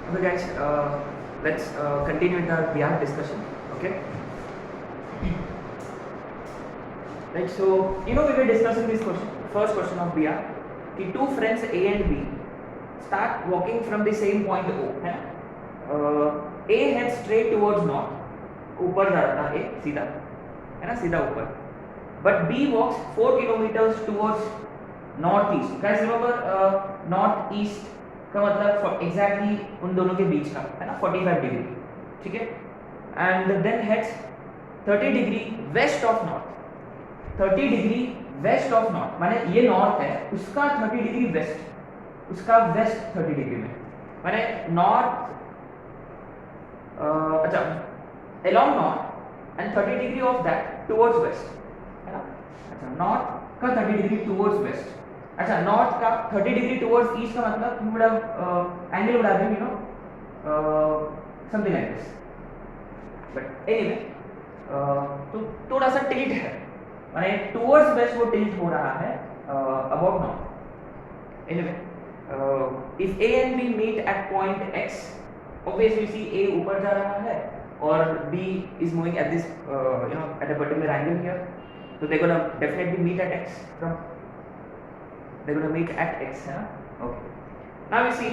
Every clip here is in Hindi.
Okay, guys, let's continue with our BR discussion. Okay. Right. So we were discussing this question. First question of BR. कि two friends A and B start walking from the same point O. है ना? A heads straight towards north. ऊपर जा रहा था A सीधा, है ना, सीधा ऊपर. But B walks 4 kilometers towards northeast. Guys, remember northeast का मतलब एग्जैक्टली उन दोनों के बीच का, है ना, 45 डिग्री. ठीक है. And then heads 30 degree west of north. 30 degree west of north माने ये नॉर्थ है, उसका 30 डिग्री वेस्ट, उसका वेस्ट 30 डिग्री में, माने नॉर्थ, अच्छा, along north and 30 degree of that towards west, है ना. अच्छा, नॉर्थ का 30 डिग्री towards west. अच्छा, नॉर्थ का 30 डिग्री towards east का मतलब you would have angle would have been, something like this. But anyway, तो थोड़ा सा टिल्ट है, माने towards west वो टिल्ट हो रहा है about north. Anyway, if A and B meet at point X, obviously see A ऊपर जा रहा है और B is moving at this at a particular angle here, so they're gonna definitely meet at X. They're gonna meet at X, है ना. Okay. Now we see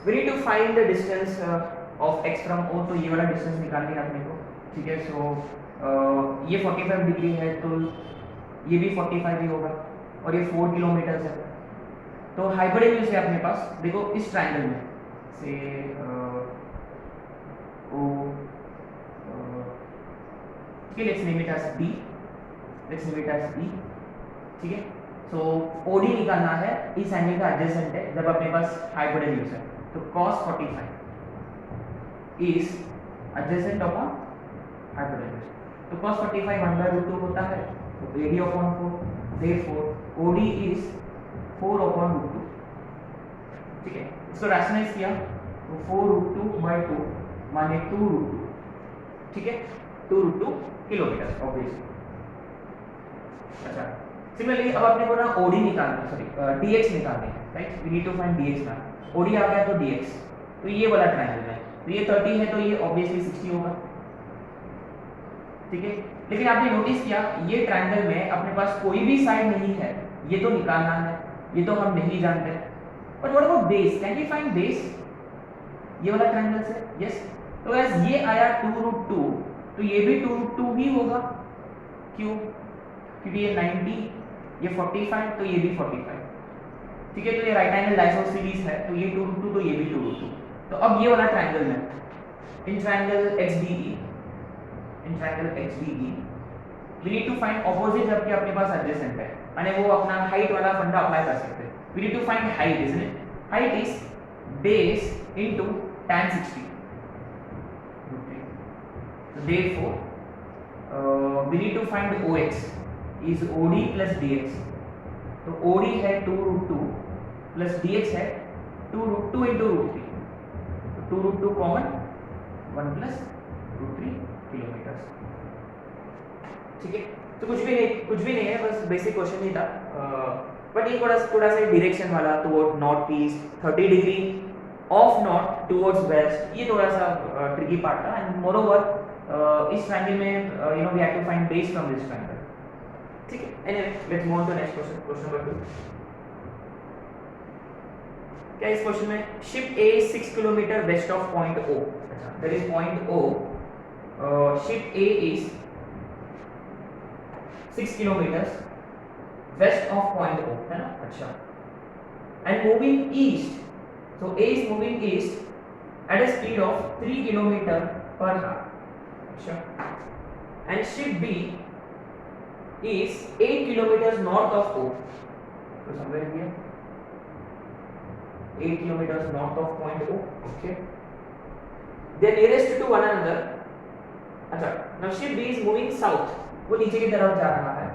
we need to find the distance of X from O. तो ये वाला distance निकालनी है अपने को. ठीक है. So ये 45 डिग्री है तो ये भी 45 ही होगा और ये 4 किलोमीटर है. तो हाइपोटेन्यूज है अपने पास. देखो इस ट्रायंगल में से O, okay, let's name it as B. Let's name it as B. ठीक है. So OD निकालना है, इस एंगल का एडजेसेंट है जब अपने पास हाइपोटेन्यूज है. तो cos 45 is adjacent upon hypotenuse. तो cos 45 1/√2 होता है. तो AD upon 4. Therefore OD is 4 upon √2. ठीक है. इसको रैशनलाइज किया तो 4√2/2 माने 2√2. ठीक है. 2√2 किलोमीटर ऑब्वियसली. अच्छा, सिमिलरली अब अपने को ना OD निकालना, सॉरी DX निकालना है, right. We need to find DX ना. OD आ गया तो DX, तो ये वाला ट्रायंगल है, तो ये 30 है तो ये ऑब्वियसली 60 होगा. ठीक है. लेकिन आपने नोटिस किया ये ट्रायंगल में अपने पास कोई भी साइड नहीं है, ये तो निकालना है, ये तो हम नहीं जानते. But what about base? Can we find base ये वाला ट्रायंगल से? यस. तो एज ये आया 2√2 तो ये भी 2√2 ही होगा. क्यों? क्योंकि ये 90, ये 45 तो ये भी 45. ठीक है. तो ये राइट एंगल आइसोसेलेस है तो ये 2√2 तो ये भी 2√2. तो अब ये वाला ट्रायंगल में in triangle XDE we need to find opposite जबकि अपने पास एडजेसेंट है, माने वो अपना हाइट वाला फंडा अप्लाई कर सकते हैं. We need to find height, isn't it? Height is base into tan 60. So therefore we need to find OX is OD plus DX. तो OD है 2√2 प्लस DX है 2√2 into √3. तो 2√2 कॉमन 1 प्लस √3 किलोमीटर. ठीक है. तो कुछ भी नहीं है, बस बेसिक क्वेश्चन ही था. बट ये थोड़ा सा डायरेक्शन वाला toward north east, 30 degree of north towards west, ये थोड़ा सा ट्रिकी पार्ट था. एंड मोर ओवर इस ट्रायंगल में we have to find base from this triangle. ठीक है. Anyway let's move on to next question. Question number 2. क्या इस क्वेश्चन में ship A 6 kilometre west of point O. अच्छा, that is point O. Ship A is 6 kilometers west of point O, है ना. अच्छा, and moving east, so A is moving east at a speed of 3 kilometer per hour. अच्छा, and ship B is 8 kilometers north of O. So somewhere here 8 kilometers north of point O. Okay, they are nearest to one another. अच्छा, now ship B is moving south, वो नीचे की तरफ जा रहा है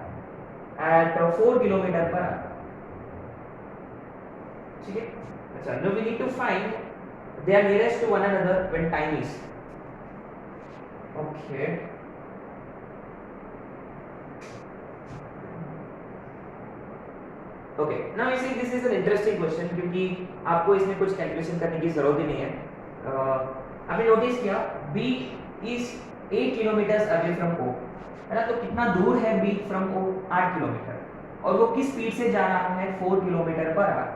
at 4 किलोमीटर पर आवर. ठीक है. अच्छा, now we need to find they are nearest to one another when time is. Okay. Okay now you see this is an interesting question क्योंकि आपको इसमें कुछ कैलकुलेशन करने की जरूरत ही नहीं है। आपने नोटिस किया B is 8 kilometre away from O, है ना? तो कितना दूर है B फ्रॉम O? 8 किलोमीटर, और वो किस स्पीड से जा रहा है? 4 kilometre per hour.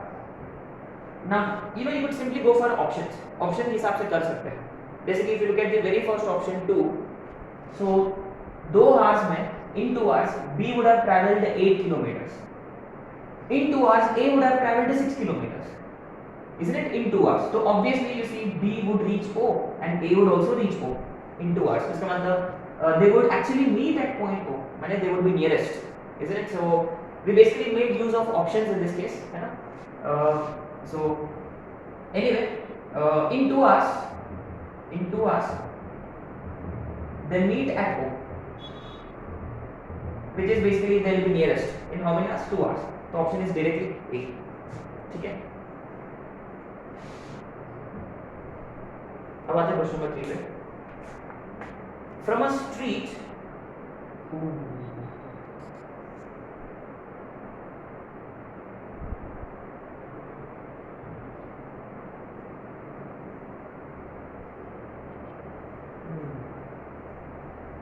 Now you could simply go for options, option के हिसाब से कर सकते हैं। जैसे कि if you look at the very first option 2, so 2 hours में इन 2 hours B would have traveled 8 kilometers. In 2 hours A would have traveled 6 kilometers, isn't it? In 2 hours, so obviously you see B would reach O and A would also reach O in 2 hours. इसका मतलब they would actually meet at point O, माने they would be nearest, isn't it? So we basically made use of options in this case, है ना? So anyway, in 2 hours they meet at O, which is basically they will be nearest in how many hours? 2 hours. तो ऑप्शन इज डायरेक्टली ए, ठीक है। अब आते हैं क्वेश्चन नंबर 3 पे। फ्रॉम अ स्ट्रीट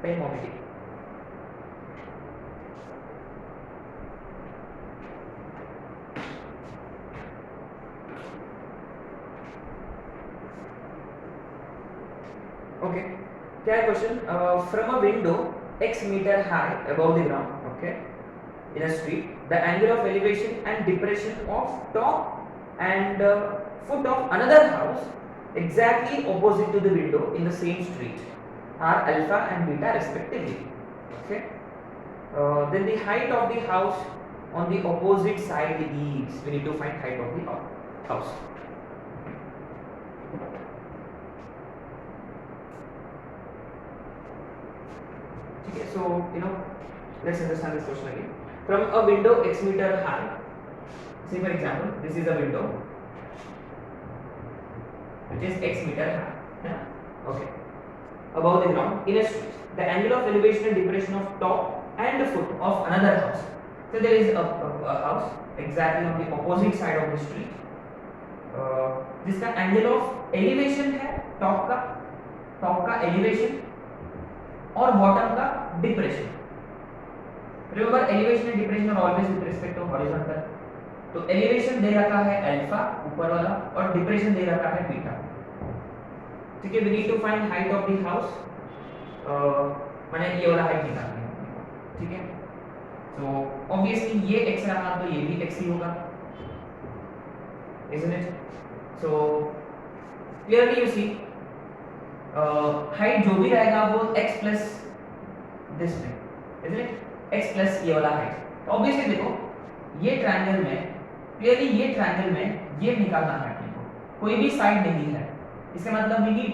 पेन मोमेंटी ओके क्या है question? From a window x meter high above the ground, okay, in a street, the angle of elevation and depression of top and foot of another house exactly opposite to the window in the same street are alpha and beta respectively, okay. Then the height of the house on the opposite side is, we need to find height of the house. Okay, so let's understand this question again. From a window x meter high, say for example this is a window which is x meter high, yeah? Okay, above the ground in a street, the angle of elevation and depression of top and foot of another house. So there is a house exactly on the opposite side of the street, जिसका angle of elevation है top का elevation और बॉटम का depression. Remember elevation and depression are always with respect to horizontal. तो एलिवेशन दे रखा है अल्फा ऊपर वाला और डिप्रेशन दे रखा है बीटा, ठीक है। We need to find height of the house, माने ये वाला हाइट निकालनी है, ठीक है। सो ऑब्वियसली ये x रहा तो ये भी x ही होगा, isn't it? So clearly you see height जो भी रहेगा वो x प्लस दिस में, isn't it? x प्लस ये वाला हाइट। तो ऑब्वियसली देखो ये ट्रायंगल में, क्लियरली ये ट्रायंगल में ये निकालना है अपने को, कोई भी साइड नहीं है, इसका मतलब we need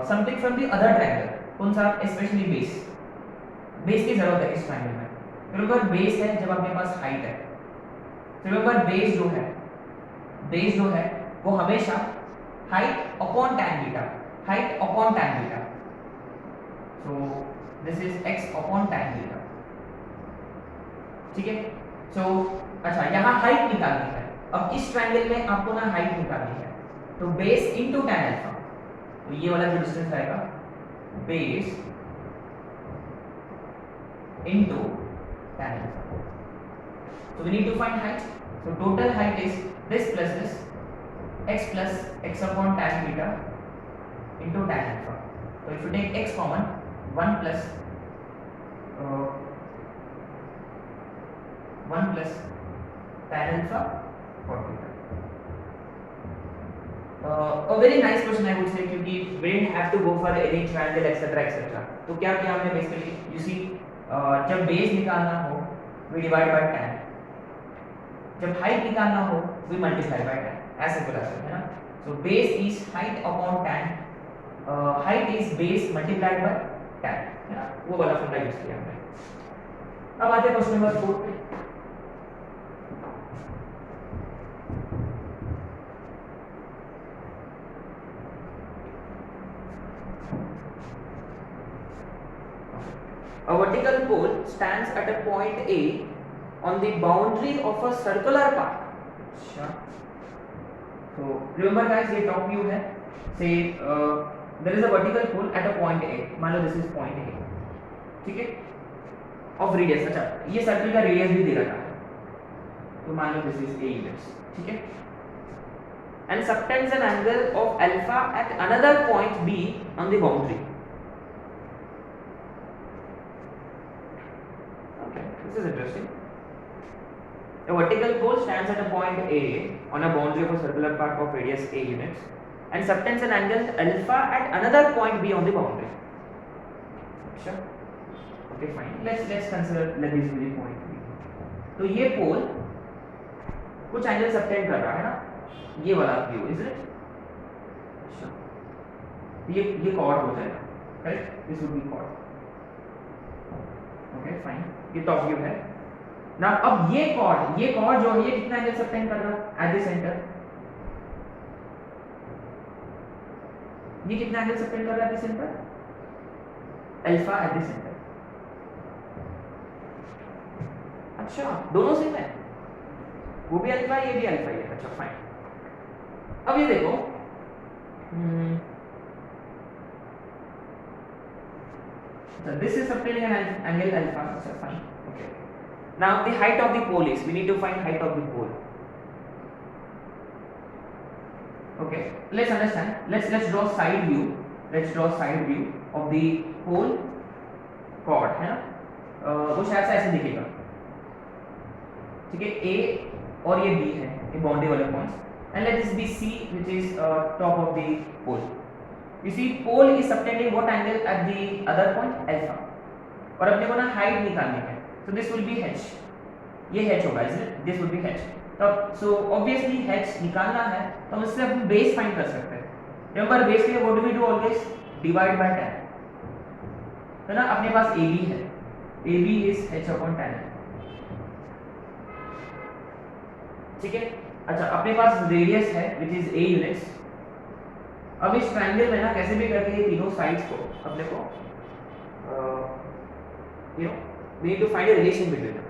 something from the other triangle. कौन सा? स्पेशली बेस की जरूरत है इस ट्रायंगल में। रिमेंबर बेस है जब आपके पास हाइट है, रिमेंबर बेस जो है वो हमेशा height upon tan beta, so this is x upon tan beta, ठीक है। so अच्छा यहाँ हाइट निकालनी है, अब इस ट्रायंगल में आपको ना हाइट निकालनी है, तो बेस इनटू tan अल्फा, तो ये वाला जो डिस्टेंस आएगा base into tan alpha, so we need to find height, so total height is this plus this x plus x upon tan beta into tan alpha. So if you take x common, 1 plus 1 plus tan alpha for beta. A very nice question I would say, क्योंकि we didn't have to go for any triangle etc. तो क्या किया हमने basically, you see जब base निकालना हो we divide by tan, जब height निकालना हो we multiply by tan, ऐसे बोला है ना। So base is height upon tan, height is base multiplied by tan, है ना, वो वाला फॉर्मूला यूज किया हमने। अब आते हैं क्वेश्चन नंबर 4 पे। A vertical pole stands at a point A on the boundary of a circular path. अच्छा, so remember guys, ये top view है. Say there is a vertical pole at a point A. मान लो this is point A, ठीक है, of radius. अच्छा, ये सर्कल का रेडियस भी दे रखा है, तो मान लो this is A units, ठीक है, and subtends an angle of alpha at another point B on the boundary. Okay, this is interesting. A vertical pole stands at a point A on a boundary of a circular path of radius A units and subtends an angle alpha at another point B on the boundary. Sure. Okay, fine. Let's consider, let this be the point B. तो ये पोल कुछ एंगल सबटेंड कर रहा है ना, ये वाला व्यू, इज इट? अच्छा, ये कॉर्ड हो जाएगा, correct? This would be chord. Okay fine, ये टॉप व्यू है ना. अब ये कॉर्ड जो है, ये कितना एंगल सबटेंड कर रहा है एट द सेंटर? ये कितना एंगल सबटेंड कर रहा है at the centre? Alpha at the centre. अच्छा, दोनों सेम है, वो भी अल्फा ये भी अल्फा है. अच्छा फाइन. अब ये देखो, this is subtending an angle alpha. अच्छा fine. Okay. Now the height of the pole is, we need to find height of the pole. Okay. Let's understand. Let's draw side view. Let's draw side view of the pole chord, है ना? वो शायद से ऐसे दिखेगा, ठीक है. A और ये B है, ये बाउंड्री वाले points. And let this be C, which is top of the pole. You see, pole is subtending what angle at the other point? Alpha. और अपने को ना हाइट निकालनी है, so this will be h. ये h होगा, isn't it? This will be h. तब so obviously h निकालना है, तो हम इससे अपन बेस फाइंड कर सकते हैं. Remember बेस के लिए what do we do always? Divide by tan. है ना? अपने पास AB है, AB is h upon tan. ठीक है. अच्छा, अपने पास रेडियस है विच इज A यूनिट्स. अब इस ट्रायंगल में ना कैसे भी करके ये तीनों साइड्स को अपने को we need to find a relation between them.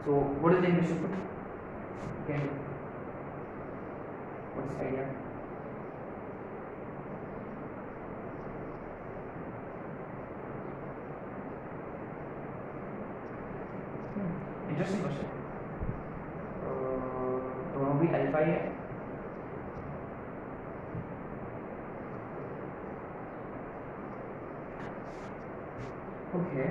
So what is the English put? Can what's the idea? Interesting question. दोनों भी अल्फा ही है. ओके,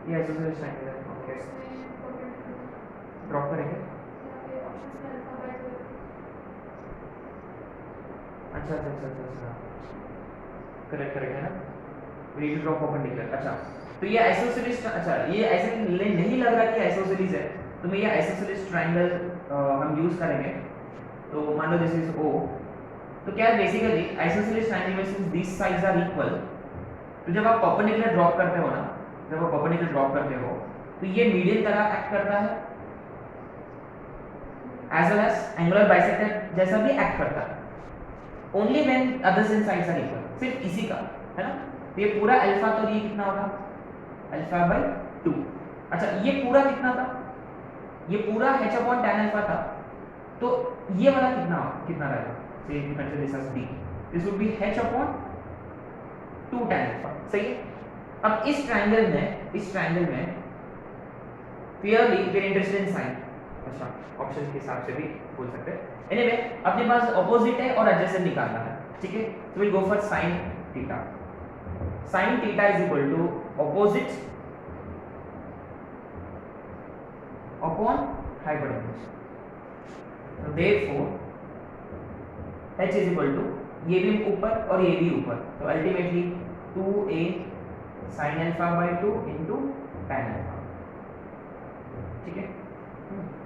ये आइसोसेलेस ट्रायंगल है. ओके, ड्रॉप करेंगे. अच्छा अच्छा अच्छा अच्छा, करेक्ट करेक्ट है ना. We need to drop perpendicular. अच्छा, तो ये आइसोसेलेस, अच्छा ये ऐसे नहीं लग रहा कि आइसोसेलेस है, तो मैं ये आइसोसेलेस ट्रायंगल हम यूज करेंगे. तो मान लो दिस इज O. तो क्या है बेसिकली आइसोसेलेस ट्रायंगल में since this sides are equal, तो जब आप परपेंडिकुलर ड्रॉप करते हो ना, जब आप परपेंडिकुलर ड्रॉप करते हो तो ये मीडियन तरह एक्ट करता है, as well as angular bisector जैसा भी एक्ट करता है. Only when others in sides are equal, सिर्फ इसी का है ना. तो ये पूरा अल्फा, तो ये कितना होगा? Alpha by 2. अच्छा, ये पूरा कितना था? ये पूरा h अपॉन tan अल्फा था, तो ये वाला कितना रहेगा? Say consider this as d. This would be h upon 2 tan alpha. सही है. अब इस ट्रायंगल में clearly we are interested in sine. अच्छा, ऑप्शन के हिसाब से भी बोल सकते हैं. एनीवे, अपने पास ऑपोजिट है और एडजेसेंट निकालना है, ठीक है. So will go for sin theta. sin theta is equal to opposite upon hypotenuse. So therefore h is equal to, ये भी ऊपर और ये भी ऊपर, तो ultimately 2a sin alpha by 2 into tan alpha. ठीक है.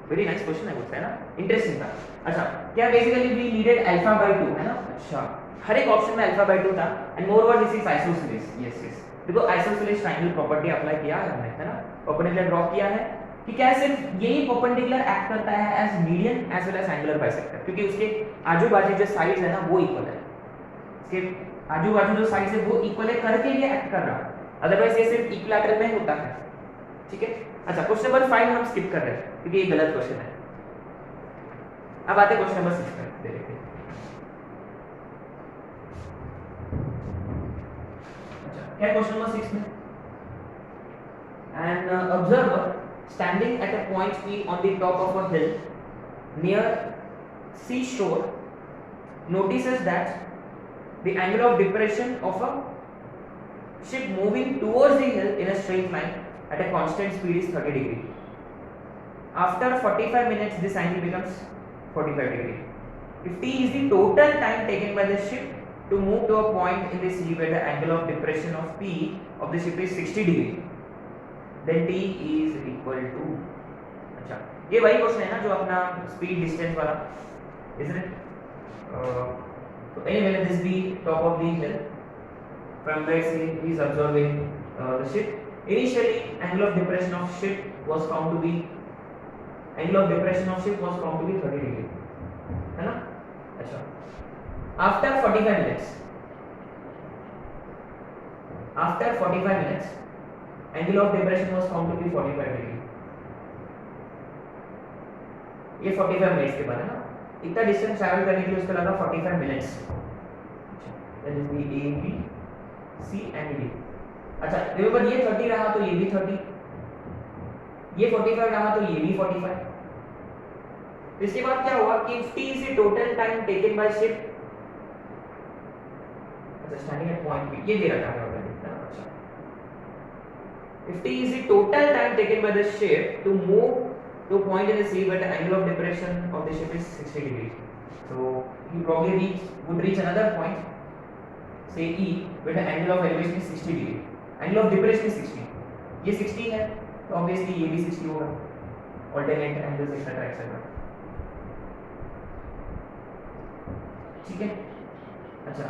वेरी नाइस क्वेश्चन है, बोलते हैं ना, इंटरेस्टिंग था. अच्छा, क्या basically we needed alpha by 2 है ना. अच्छा, हर एक ऑप्शन में अल्फा बाय 2 था and more over this is isosceles. Yes yes, देखो आइसोसेलेस ट्रायंगल प्रॉपर्टी अप्लाई किया है हमने, है ना, परपेंडिकुलर ड्रॉ किया है कि क्या सिर्फ यही परपेंडिकुलर एक्ट करता है as median as well as angular bisector, क्योंकि उसके आजू बाजू जो साइड्स है ना वो इक्वल है, इसके आजू बाजू जो साइड्स है वो इक्वल है करके ये एक्ट कर रहा है, अदरवाइज ये सिर्फ इक्विलैटरल में होता है. ठीक है. अच्छा, क्वेश्चन नंबर 5 हम स्किप कर रहे हैं क्योंकि ये गलत क्वेश्चन है. अब आते हैं क्वेश्चन नंबर 6 पे. देखते हैं. अच्छा, क्या क्वेश्चन नंबर 6 में? An observer standing at a point P on the top of a hill near seashore notices that the angle of depression of a ship moving towards the hill in a straight line at a constant speed is 30 degree. After 45 minutes, this angle becomes 45 degree. If t is the total time taken by the ship to move to a point in the sea where the angle of depression of P of the ship is 60 degree, then t is equal to. अच्छा, ये वही क्वेश्चन है ना जो अपना स्पीड डिस्टेंस वाला, isn't it? So anyway, let this be top of the hill from where he is observing the ship. Initially, angle of depression of ship was found to be 30 degree, है ना? अच्छा, after 45 minutes, angle of depression was found to be 45 degree. ये 45 मिनट्स के बाद है ना, इतना डिस्टेंस ट्रैवल करने के लिए उसको लगा 45 minutes. That is B A B C and D. अच्छा, रिमेंबर ये 30 रहा तो ये भी 30, ये 45 रहा तो ये भी 45. इसके बाद क्या हुआ कि t is the total time taken by ship, अच्छा स्टैंडिंग एट पॉइंट P, ये दे रखा है ऑलरेडी. अच्छा, if t is the total time taken by the ship to move to a point in the sea where the angle of depression of the ship is 60 degrees, so he probably would reach another point, say E, where the angle of elevation is 60 degree, angle of depression is 60, ये 60 है तो obviously ये भी 60 होगा, alternate angles etc etc. ठीक है. अच्छा,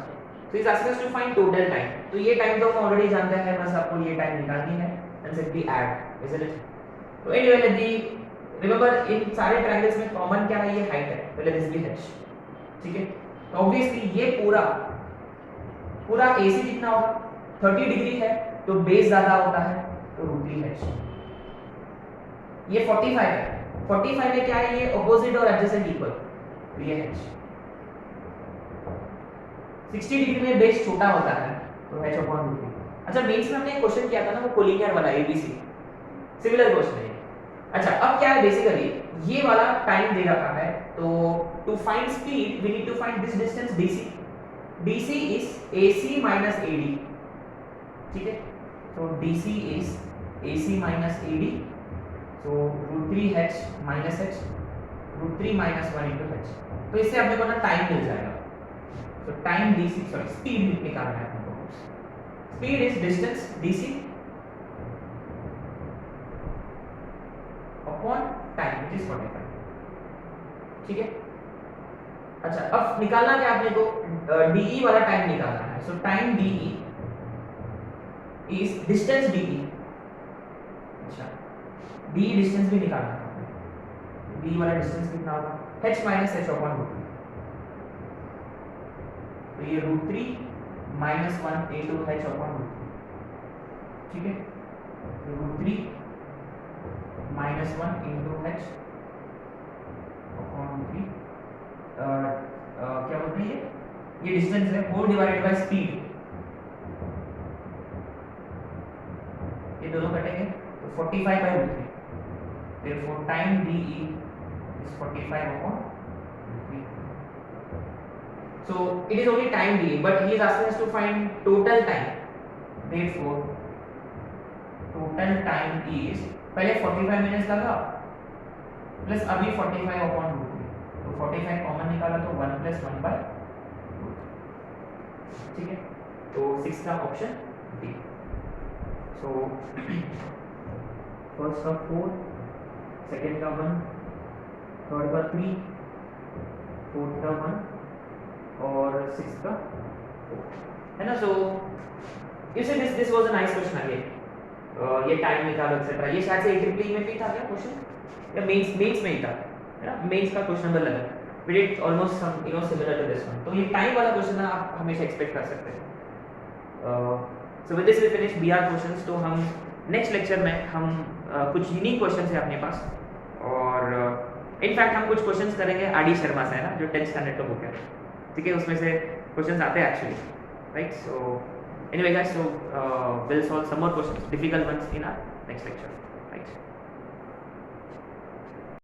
तो is asking us to find total time. तो ये टाइम तो हम ऑलरेडी जानते हैं, बस आपको ये टाइम निकालनी है and simply add, isn't it? तो anyway let the, remember in सारे ट्रायंगल्स में कॉमन क्या है, ये हाइट है, तो लेट दिस बी h. ठीक है. तो ऑब्वियसली ये पूरा AC कितना होगा, 30 डिग्री है तो बेस ज्यादा होता है तो √3h. ये 45 है, 45 में क्या है, ये ऑपोजिट और एडजेसेंट इक्वल, तो ये h. 60 डिग्री में बेस छोटा होता है तो h/√3. अच्छा, मेंस में हमने एक क्वेश्चन किया था ना, वो कोलिनियर वाला ABC, सिमिलर क्वेश्चन है. अच्छा, अब क्या है, बेसिकली ये वाला टाइम दे रखा है, तो to find speed we need to find this distance DC is AC minus AD. ठीक है. तो DC is AC minus AD, so √3h minus h, √3 minus 1 into h. तो इससे अपने को ना टाइम मिल जाएगा. तो टाइम DC, सॉरी स्पीड निकालना है हमको. Speed is distance DC upon time which is 45. ठीक है. अच्छा, अब निकालना क्या आपने को, DE वाला टाइम निकालना है. सो time DE is distance DE. अच्छा, DE डिस्टेंस भी निकालना है. DE वाला डिस्टेंस कितना होगा, h minus h/√3. तो ये √3 minus 1 into h/√3. ठीक है. √3 minus 1 into h/√3. क्या बोलते हैं, ये डिस्टेंस है, होल डिवाइडेड बाय स्पीड. ये दोनों कटेंगे तो 45/√3. therefore time DE is 45/√3. so it is only time DE, but he is asking us to find total time. therefore total time is, पहले 45 मिनट्स लगा प्लस अभी 45/√3, तो 45 कॉमन निकाला तो 1 + 1/√3. ठीक है. तो 6 का ऑप्शन डी. सो फर्स्ट का 4, सेकंड का 1, थर्ड का 3, फोर्थ का 1 और 6 का 4 है ना. So you see this was a nice question again. ये टाइम निकालो एक्सेट्रा. ये शायद से AEEE में भी था क्या क्वेश्चन या मेंस में ही था है ना. मेंस का क्वेश्चन नंबर लगा. We did almost some similar to this one. तो ये टाइम वाला क्वेश्चन ना आप हमेशा एक्सपेक्ट कर सकते हैं. So with this we finish BR questions. तो हम नेक्स्ट लेक्चर में हम कुछ यूनिक क्वेश्चंस है अपने पास और इनफैक्ट हम कुछ क्वेश्चंस करेंगे RD शर्मा से है ना, जो 10th स्टैंडर्ड का बुक है. ठीक है, उसमें से क्वेश्चंस आते हैं actually, right. So anyway guys, so we'll solve some more questions, difficult ones in our next lecture.